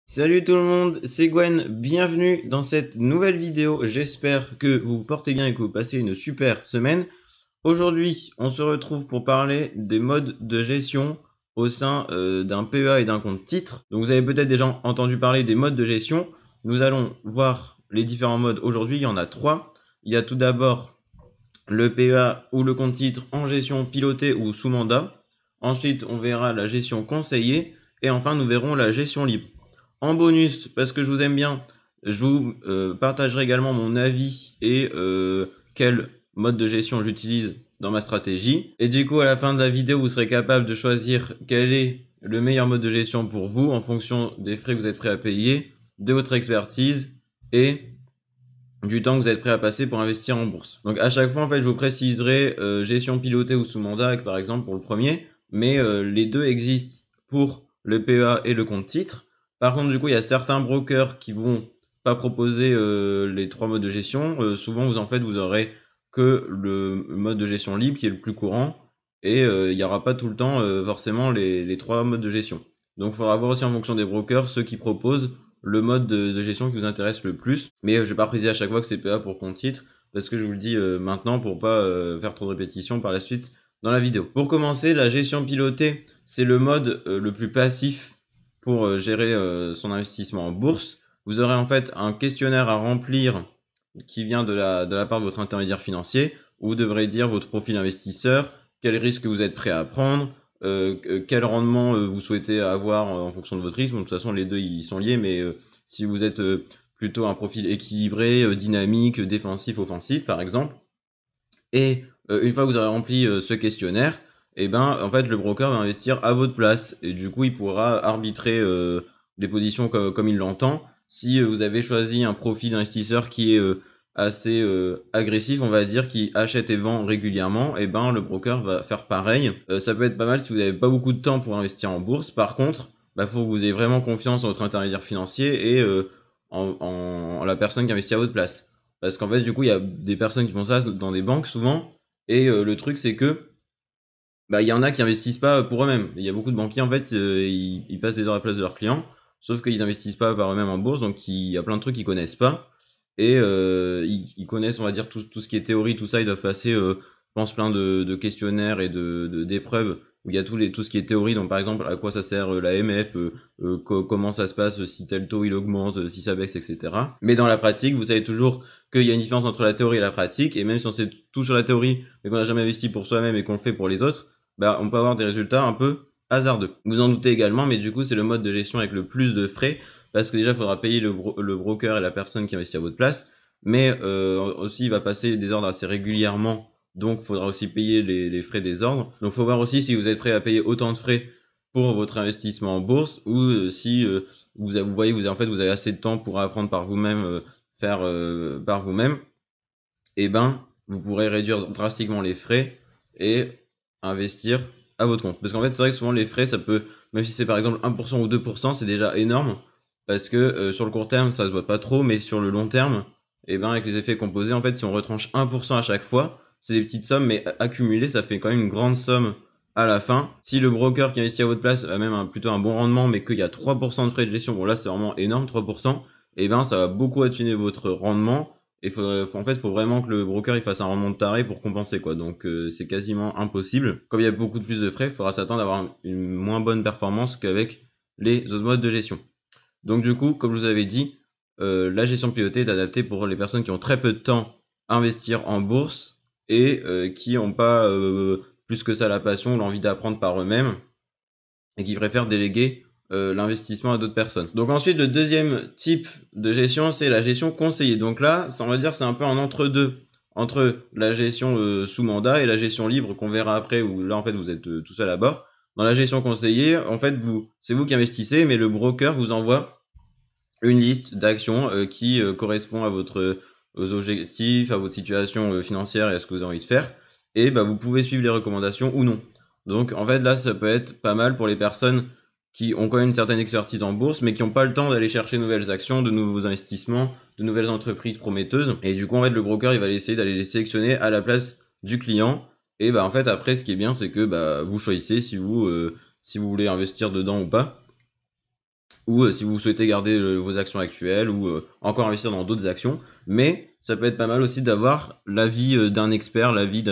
Salut tout le monde, c'est Gwen, bienvenue dans cette nouvelle vidéo, j'espère que vous vous portez bien et que vous passez une super semaine. Aujourd'hui, on se retrouve pour parler des modes de gestion au sein d'un PEA et d'un compte titre. Donc vous avez peut-être déjà entendu parler des modes de gestion, nous allons voir les différents modes aujourd'hui, il y en a 3. Il y a tout d'abord le PEA ou le compte titre en gestion pilotée ou sous mandat. Ensuite, on verra la gestion conseillée et enfin nous verrons la gestion libre. En bonus, parce que je vous aime bien, je vous partagerai également mon avis et quel mode de gestion j'utilise dans ma stratégie. Et du coup, à la fin de la vidéo, vous serez capable de choisir quel est le meilleur mode de gestion pour vous en fonction des frais que vous êtes prêt à payer, de votre expertise et du temps que vous êtes prêt à passer pour investir en bourse. Donc à chaque fois, en fait, je vous préciserai gestion pilotée ou sous mandat, par exemple, pour le premier, mais les deux existent pour le PEA et le compte titre. Par contre, du coup, il y a certains brokers qui vont pas proposer les 3 modes de gestion. Souvent, vous aurez que le mode de gestion libre qui est le plus courant et il n'y aura pas tout le temps forcément les 3 modes de gestion. Donc, il faudra voir aussi en fonction des brokers ceux qui proposent le mode de gestion qui vous intéresse le plus. Mais je vais pas préciser à chaque fois que c'est PEA pour compte titre parce que je vous le dis maintenant pour pas faire trop de répétitions par la suite dans la vidéo. Pour commencer, la gestion pilotée, c'est le mode le plus passif pour gérer son investissement en bourse. Vous aurez en fait un questionnaire à remplir qui vient de la part de votre intermédiaire financier où vous devrez dire votre profil investisseur, quels risques vous êtes prêt à prendre, quel rendement vous souhaitez avoir en fonction de votre risque. Bon, de toute façon, les deux ils sont liés, mais si vous êtes plutôt un profil équilibré, dynamique, défensif, offensif, par exemple, et une fois que vous aurez rempli ce questionnaire, et ben en fait le broker va investir à votre place et du coup il pourra arbitrer les positions comme il l'entend. Si vous avez choisi un profil d'investisseur qui est assez agressif, on va dire, qui achète et vend régulièrement, et ben le broker va faire pareil. Ça peut être pas mal si vous n'avez pas beaucoup de temps pour investir en bourse. Par contre, faut que vous ayez vraiment confiance en votre intermédiaire financier et en la personne qui investit à votre place. Parce qu'en fait, du coup, il y a des personnes qui font ça dans des banques souvent. Et le truc, c'est que il y en a qui investissent pas pour eux-mêmes. Il y a beaucoup de banquiers, en fait, ils passent des heures à la place de leurs clients. Sauf qu'ils investissent pas par eux-mêmes en bourse. Donc, il y a plein de trucs qu'ils connaissent pas. Et ils connaissent, on va dire, tout ce qui est théorie, tout ça. Ils doivent passer, je pense, plein de questionnaires et d'épreuves où il y a tout ce qui est théorie. Donc, par exemple, à quoi ça sert la MF, comment ça se passe si tel taux il augmente, si ça baisse, etc. Mais dans la pratique, vous savez toujours qu'il y a une différence entre la théorie et la pratique. Et même si on sait tout sur la théorie, mais qu'on n'a jamais investi pour soi-même et qu'on le fait pour les autres, on peut avoir des résultats un peu hasardeux. Vous en doutez également, mais du coup, c'est le mode de gestion avec le plus de frais, parce que déjà, il faudra payer le broker et la personne qui investit à votre place, mais aussi, il va passer des ordres assez régulièrement, donc il faudra aussi payer les frais des ordres. Donc, il faut voir aussi si vous êtes prêt à payer autant de frais pour votre investissement en bourse, ou si vous voyez, en fait, vous avez assez de temps pour apprendre par vous-même, faire par vous-même, et ben, vous pourrez réduire drastiquement les frais et investir à votre compte. Parce qu'en fait, c'est vrai que souvent les frais, ça peut, même si c'est par exemple 1% ou 2%, c'est déjà énorme. Parce que sur le court terme, ça se voit pas trop, mais sur le long terme, et ben avec les effets composés, en fait, si on retranche 1% à chaque fois, c'est des petites sommes, mais accumulées, ça fait quand même une grande somme à la fin. Si le broker qui investit à votre place a même plutôt un bon rendement, mais qu'il y a 3% de frais de gestion, bon là c'est vraiment énorme, 3%, et ben ça va beaucoup atténuer votre rendement. Et en fait, faut vraiment que le broker il fasse un rendement de taré pour compenser quoi. Donc c'est quasiment impossible. Comme il y a beaucoup de plus de frais, il faudra s'attendre à avoir une moins bonne performance qu'avec les autres modes de gestion. Donc du coup, comme je vous avais dit, la gestion pilotée est adaptée pour les personnes qui ont très peu de temps à investir en bourse et qui n'ont pas plus que ça la passion ou l'envie d'apprendre par eux-mêmes et qui préfèrent déléguer l'investissement à d'autres personnes. Donc ensuite, le deuxième type de gestion, c'est la gestion conseillée. Donc là, ça, on va dire, c'est un peu un entre-deux entre la gestion sous mandat et la gestion libre qu'on verra après, où là, en fait, vous êtes tout seul à bord. Dans la gestion conseillée, en fait, c'est vous qui investissez, mais le broker vous envoie une liste d'actions qui correspond à aux objectifs, à votre situation financière et à ce que vous avez envie de faire. Et vous pouvez suivre les recommandations ou non. Donc en fait là, ça peut être pas mal pour les personnes qui ont quand même une certaine expertise en bourse, mais qui n'ont pas le temps d'aller chercher de nouvelles actions, de nouveaux investissements, de nouvelles entreprises prometteuses. Et du coup, en fait, le broker, il va essayer d'aller les sélectionner à la place du client. Et en fait, après, ce qui est bien, c'est que vous choisissez si vous voulez investir dedans ou pas. ou si vous souhaitez garder vos actions actuelles ou encore investir dans d'autres actions. Mais ça peut être pas mal aussi d'avoir l'avis d'un expert, l'avis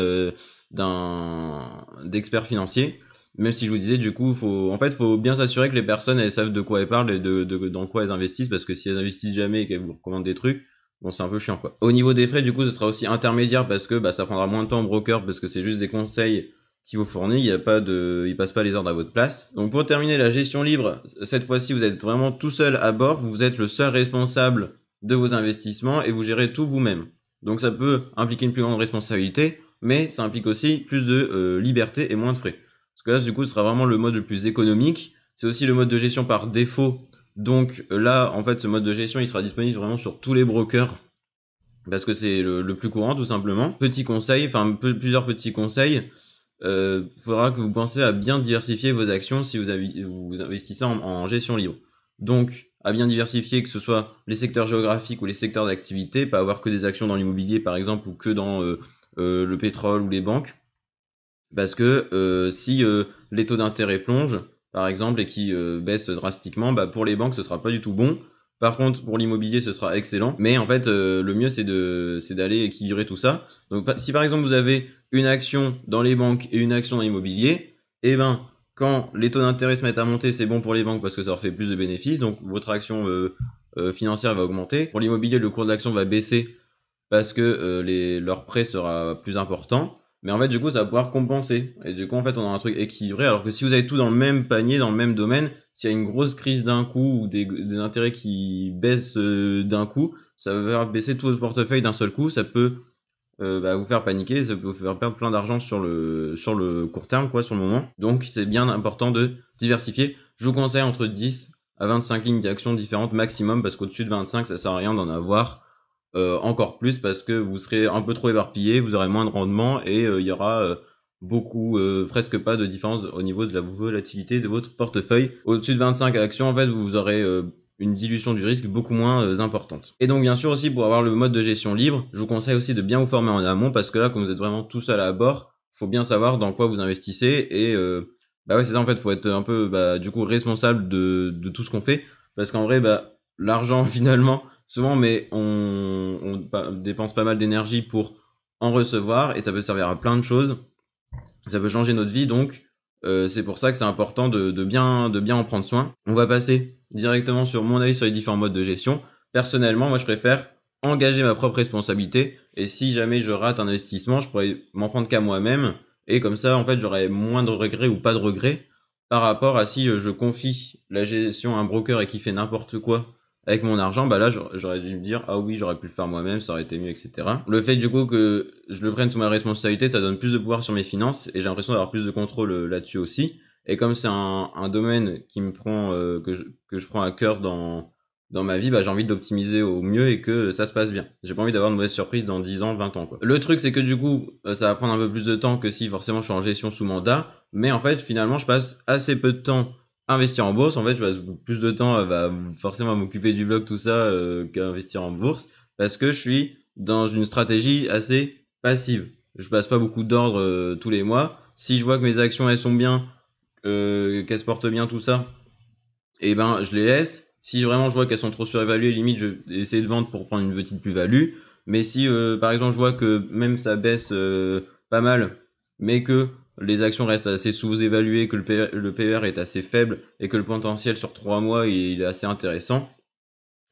d'expert financier. Même si je vous disais, du coup, faut bien s'assurer que les personnes, elles savent de quoi elles parlent et dans quoi elles investissent, parce que si elles investissent jamais et qu'elles vous recommandent des trucs, bon, c'est un peu chiant, quoi. Au niveau des frais, du coup, ce sera aussi intermédiaire, parce que ça prendra moins de temps au broker, parce que c'est juste des conseils qui vous fournit, il passe pas les ordres à votre place. Donc pour terminer la gestion libre, cette fois-ci vous êtes vraiment tout seul à bord, vous êtes le seul responsable de vos investissements et vous gérez tout vous-même. Donc ça peut impliquer une plus grande responsabilité, mais ça implique aussi plus de liberté et moins de frais. Parce que là du coup ce sera vraiment le mode le plus économique, c'est aussi le mode de gestion par défaut. Donc là en fait ce mode de gestion il sera disponible vraiment sur tous les brokers parce que c'est le plus courant tout simplement. Petit conseil, plusieurs petits conseils. Faudra que vous pensiez à bien diversifier vos actions si vous investissez en gestion libre. Donc, à bien diversifier, que ce soit les secteurs géographiques ou les secteurs d'activité, pas avoir que des actions dans l'immobilier par exemple ou que dans le pétrole ou les banques. Parce que si les taux d'intérêt plongent, par exemple, et qui baissent drastiquement, pour les banques ce sera pas du tout bon. Par contre, pour l'immobilier, ce sera excellent. Mais en fait, le mieux, c'est d'aller équilibrer tout ça. Donc, si par exemple, vous avez une action dans les banques et une action dans l'immobilier, eh ben, quand les taux d'intérêt se mettent à monter, c'est bon pour les banques parce que ça leur fait plus de bénéfices. Donc, votre action financière va augmenter. Pour l'immobilier, le cours de l'action va baisser parce que leur prêt sera plus important. Mais en fait, du coup, ça va pouvoir compenser. Et du coup, en fait, on a un truc équilibré. Alors que si vous avez tout dans le même panier, dans le même domaine, s'il y a une grosse crise d'un coup ou des intérêts qui baissent d'un coup, ça va faire baisser tout votre portefeuille d'un seul coup. Ça peut vous faire paniquer, ça peut vous faire perdre plein d'argent sur le court terme, quoi, sur le moment. Donc, c'est bien important de diversifier. Je vous conseille entre 10 à 25 lignes d'actions différentes maximum, parce qu'au-dessus de 25, ça sert à rien d'en avoir encore plus, parce que vous serez un peu trop éparpillé, vous aurez moins de rendement et il y aura presque pas de différence au niveau de la volatilité de votre portefeuille. Au-dessus de 25 actions, en fait, vous aurez une dilution du risque beaucoup moins importante. Et donc bien sûr aussi pour avoir le mode de gestion libre, je vous conseille aussi de bien vous former en amont, parce que là, comme vous êtes vraiment tout seul à bord, faut bien savoir dans quoi vous investissez et ouais, c'est ça, en fait, faut être un peu du coup responsable de tout ce qu'on fait, parce qu'en vrai l'argent finalement souvent, mais on dépense pas mal d'énergie pour en recevoir et ça peut servir à plein de choses. Ça peut changer notre vie, donc c'est pour ça que c'est important de bien en prendre soin. On va passer directement sur mon avis sur les différents modes de gestion. Personnellement, moi je préfère engager ma propre responsabilité et si jamais je rate un investissement, je pourrais m'en prendre qu'à moi-même et comme ça, en fait, j'aurais moins de regrets ou pas de regrets par rapport à si je confie la gestion à un broker et qui fait n'importe quoi avec mon argent, là j'aurais dû me dire ah oui, j'aurais pu le faire moi-même, ça aurait été mieux, etc. Le fait du coup que je le prenne sous ma responsabilité, ça donne plus de pouvoir sur mes finances et j'ai l'impression d'avoir plus de contrôle là-dessus aussi. Et comme c'est un domaine qui me prend que je prends à cœur dans ma vie, j'ai envie de l'optimiser au mieux et que ça se passe bien. J'ai pas envie d'avoir de mauvaises surprises dans 10 ans, 20 ans, quoi. Le truc c'est que du coup, ça va prendre un peu plus de temps que si forcément je suis en gestion sous mandat, mais en fait finalement je passe assez peu de temps investir en bourse. En fait, je passe plus de temps forcément à m'occuper du blog, tout ça, qu'à investir en bourse, parce que je suis dans une stratégie assez passive. Je passe pas beaucoup d'ordres tous les mois. Si je vois que mes actions elles sont bien, qu'elles se portent bien, tout ça, et je les laisse. Si vraiment je vois qu'elles sont trop surévaluées, limite je vais essayer de vendre pour prendre une petite plus-value. Mais si par exemple je vois que même ça baisse pas mal, mais que les actions restent assez sous-évaluées, que le PER est assez faible et que le potentiel sur 3 mois il est assez intéressant,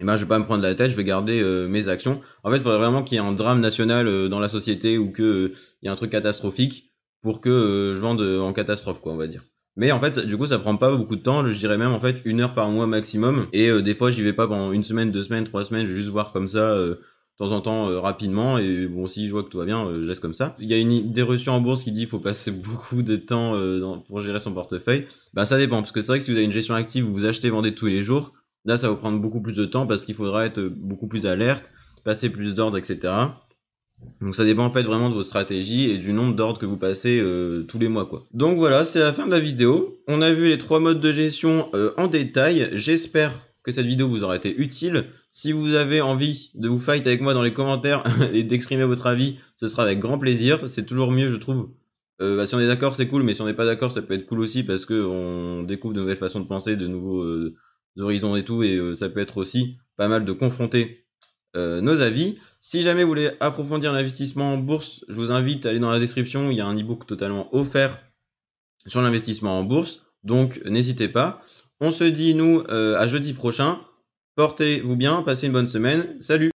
je vais pas me prendre la tête, je vais garder mes actions. En fait, il faudrait vraiment qu'il y ait un drame national dans la société ou que il y ait un truc catastrophique pour que je vende en catastrophe, quoi, on va dire. Mais en fait, du coup, ça prend pas beaucoup de temps. Je dirais même en fait 1 heure par mois maximum. Et des fois, j'y vais pas pendant 1 semaine, 2 semaines, 3 semaines. Je vais juste voir comme ça de temps en temps rapidement. Et bon, si je vois que tout va bien, je laisse comme ça. Il y a une idée reçue en bourse qui dit qu'il faut passer beaucoup de temps pour gérer son portefeuille. Ça dépend parce que c'est vrai que si vous avez une gestion active, vous achetez, vendez tous les jours. Là, ça va prendre beaucoup plus de temps parce qu'il faudra être beaucoup plus alerte, passer plus d'ordres, etc. Donc ça dépend en fait vraiment de vos stratégies et du nombre d'ordres que vous passez tous les mois, quoi. Donc voilà, c'est la fin de la vidéo. On a vu les 3 modes de gestion en détail. J'espère que cette vidéo vous aura été utile. Si vous avez envie de vous fight avec moi dans les commentaires et d'exprimer votre avis, ce sera avec grand plaisir. C'est toujours mieux, je trouve. Si on est d'accord, c'est cool, mais si on n'est pas d'accord, ça peut être cool aussi parce que on découvre de nouvelles façons de penser, de nouveaux horizons et tout, et ça peut être aussi pas mal de confronter nos avis. Si jamais vous voulez approfondir l'investissement en bourse, je vous invite à aller dans la description, il y a un ebook totalement offert sur l'investissement en bourse, donc n'hésitez pas. On se dit nous à jeudi prochain, portez-vous bien, passez une bonne semaine, salut!